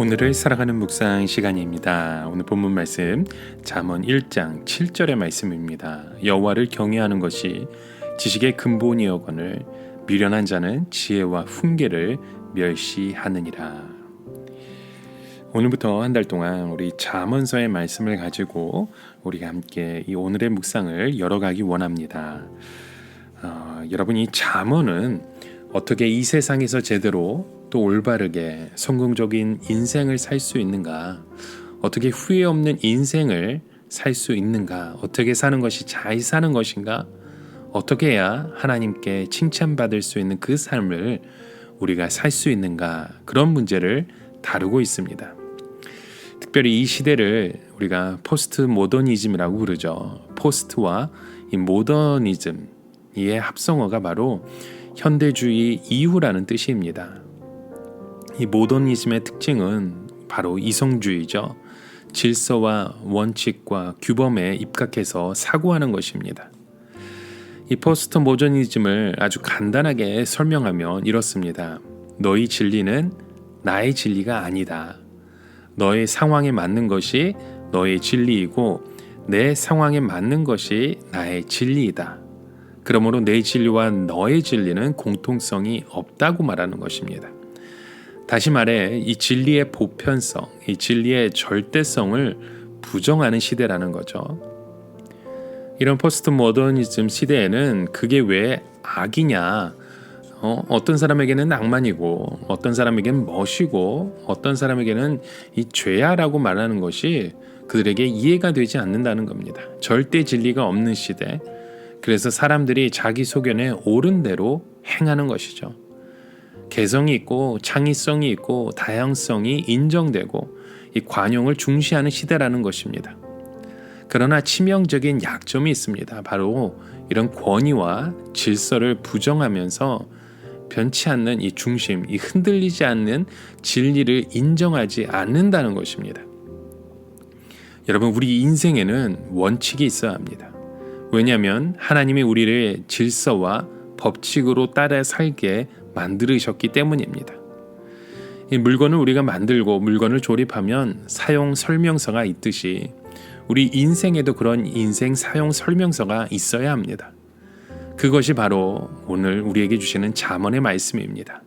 오늘을 살아가는 묵상 시간입니다. 오늘 본문 말씀 잠언 1장 7절의 말씀입니다. 여호와를 경외하는 것이 지식의 근본이여거늘 미련한 자는 지혜와 훈계를 멸시하느니라. 오늘부터 한 달 동안 우리 잠언서의 말씀을 가지고 우리가 함께 이 오늘의 묵상을 열어가기 원합니다. 여러분, 이 잠언은 어떻게 이 세상에서 제대로 또 올바르게 성공적인 인생을 살 수 있는가, 어떻게 후회 없는 인생을 살 수 있는가, 어떻게 사는 것이 잘 사는 것인가, 어떻게 해야 하나님께 칭찬받을 수 있는 그 삶을 우리가 살 수 있는가, 그런 문제를 다루고 있습니다. 특별히 이 시대를 우리가 포스트 모더니즘이라고 부르죠. 포스트와 이 모더니즘, 이의 합성어가 바로 현대주의 이후라는 뜻입니다. 이 모더니즘의 특징은 바로 이성주의죠. 질서와 원칙과 규범에 입각해서 사고하는 것입니다. 이 포스트 모더니즘을 아주 간단하게 설명하면 이렇습니다. 너희 진리는 나의 진리가 아니다. 너의 상황에 맞는 것이 너의 진리이고 내 상황에 맞는 것이 나의 진리이다. 그러므로 내 진리와 너의 진리는 공통성이 없다고 말하는 것입니다. 다시 말해 이 진리의 보편성, 이 진리의 절대성을 부정하는 시대라는 거죠. 이런 포스트 모더니즘 시대에는 그게 왜 악이냐, 어떤 사람에게는 낭만이고 어떤 사람에게는 멋이고 어떤 사람에게는 이 죄야라고 말하는 것이 그들에게 이해가 되지 않는다는 겁니다. 절대 진리가 없는 시대, 그래서 사람들이 자기 소견에 옳은 대로 행하는 것이죠. 개성이 있고 창의성이 있고 다양성이 인정되고 이 관용을 중시하는 시대라는 것입니다. 그러나 치명적인 약점이 있습니다. 바로 이런 권위와 질서를 부정하면서 변치 않는 이 중심, 이 흔들리지 않는 진리를 인정하지 않는다는 것입니다. 여러분, 우리 인생에는 원칙이 있어야 합니다. 왜냐하면 하나님이 우리를 질서와 법칙으로 따라 살게 만들으셨기 때문입니다. 이 물건을 우리가 만들고 물건을 조립하면 사용 설명서가 있듯이 우리 인생에도 그런 인생 사용 설명서가 있어야 합니다. 그것이 바로 오늘 우리에게 주시는 잠언의 말씀입니다.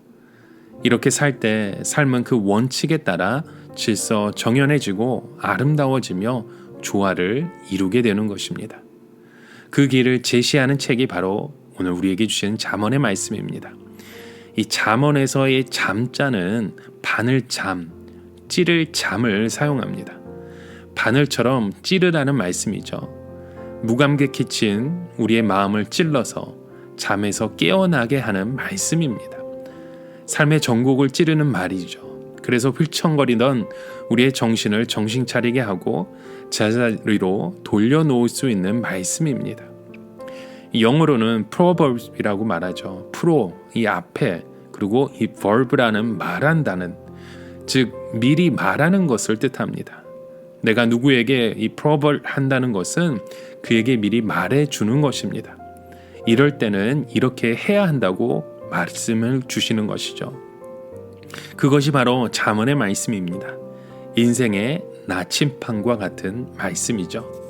이렇게 살 때 삶은 그 원칙에 따라 질서 정연해지고 아름다워지며 조화를 이루게 되는 것입니다. 그 길을 제시하는 책이 바로 오늘 우리에게 주시는 잠언의 말씀입니다. 이 잠언에서의 잠자는 바늘 잠, 찌를 잠을 사용합니다. 바늘처럼 찌르라는 말씀이죠. 무감개 키친 우리의 마음을 찔러서 잠에서 깨어나게 하는 말씀입니다. 삶의 전곡을 찌르는 말이죠. 그래서 휘청거리던 우리의 정신을 정신 차리게 하고 제자리로 돌려놓을 수 있는 말씀입니다. 영어로는 proverb이라고 말하죠. pro, 이 앞에, 그리고 이 verb라는 말한다는, 즉 미리 말하는 것을 뜻합니다. 내가 누구에게 이 proverb 한다는 것은 그에게 미리 말해주는 것입니다. 이럴 때는 이렇게 해야 한다고 말씀을 주시는 것이죠. 그것이 바로 잠언의 말씀입니다. 인생의 나침판과 같은 말씀이죠.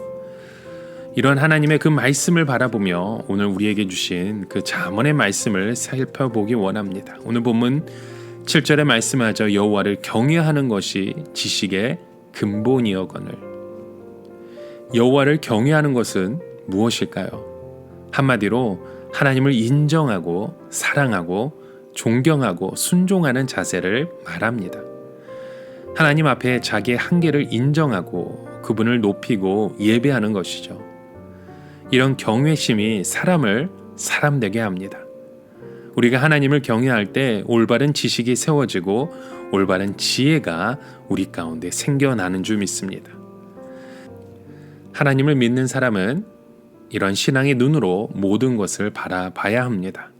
이런 하나님의 그 말씀을 바라보며 오늘 우리에게 주신 그 잠언의 말씀을 살펴보기 원합니다. 오늘 본문 7절에 말씀하죠. 여호와를 경외하는 것이 지식의 근본이여거늘. 여호와를 경외하는 것은 무엇일까요? 한마디로 하나님을 인정하고 사랑하고 존경하고 순종하는 자세를 말합니다. 하나님 앞에 자기의 한계를 인정하고 그분을 높이고 예배하는 것이죠. 이런 경외심이 사람을 사람되게 합니다. 우리가 하나님을 경외할 때 올바른 지식이 세워지고 올바른 지혜가 우리 가운데 생겨나는 줄 믿습니다. 하나님을 믿는 사람은 이런 신앙의 눈으로 모든 것을 바라봐야 합니다.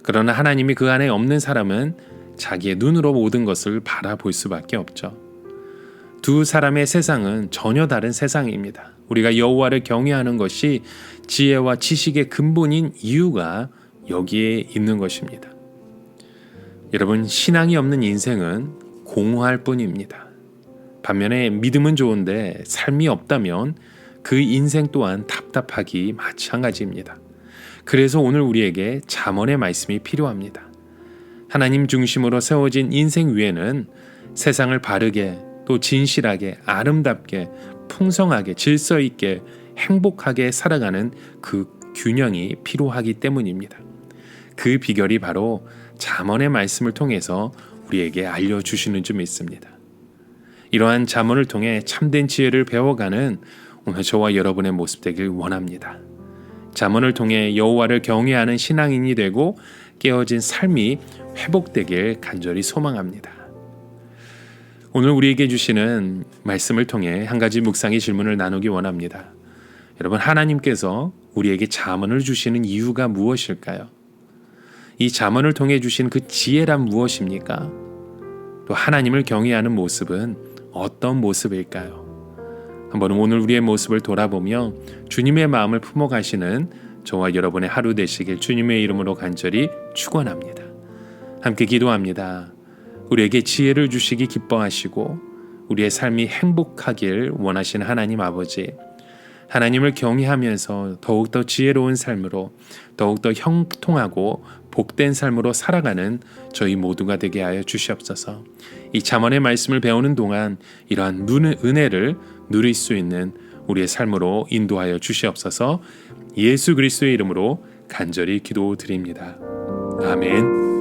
그러나 하나님이 그 안에 없는 사람은 자기의 눈으로 모든 것을 바라볼 수밖에 없죠. 두 사람의 세상은 전혀 다른 세상입니다. 우리가 여호와를 경외하는 것이 지혜와 지식의 근본인 이유가 여기에 있는 것입니다. 여러분, 신앙이 없는 인생은 공허할 뿐입니다. 반면에 믿음은 좋은데 삶이 없다면 그 인생 또한 답답하기 마찬가지입니다. 그래서 오늘 우리에게 잠언의 말씀이 필요합니다. 하나님 중심으로 세워진 인생 위에는 세상을 바르게 또 진실하게 아름답게 풍성하게 질서 있게 행복하게 살아가는 그 균형이 필요하기 때문입니다. 그 비결이 바로 잠언의 말씀을 통해서 우리에게 알려주시는 줄 믿습니다. 이러한 잠언을 통해 참된 지혜를 배워가는 오늘 저와 여러분의 모습 되길 원합니다. 잠언을 통해 여호와를 경외하는 신앙인이 되고 깨어진 삶이 회복되길 간절히 소망합니다. 오늘 우리에게 주시는 말씀을 통해 한 가지 묵상의 질문을 나누기 원합니다. 여러분, 하나님께서 우리에게 잠언을 주시는 이유가 무엇일까요? 이 잠언을 통해 주신 그 지혜란 무엇입니까? 또 하나님을 경외하는 모습은 어떤 모습일까요? 한번 오늘 우리의 모습을 돌아보며 주님의 마음을 품어가시는 저와 여러분의 하루 되시길 주님의 이름으로 간절히 축원합니다. 함께 기도합니다. 우리에게 지혜를 주시기 기뻐하시고 우리의 삶이 행복하길 원하시는 하나님 아버지, 하나님을 경외하면서 더욱더 지혜로운 삶으로 더욱더 형통하고 복된 삶으로 살아가는 저희 모두가 되게 하여 주시옵소서. 이 잠언의 말씀을 배우는 동안 이러한 은혜를 누릴 수 있는 우리의 삶으로 인도하여 주시옵소서. 예수 그리스도의 이름으로 간절히 기도드립니다. 아멘.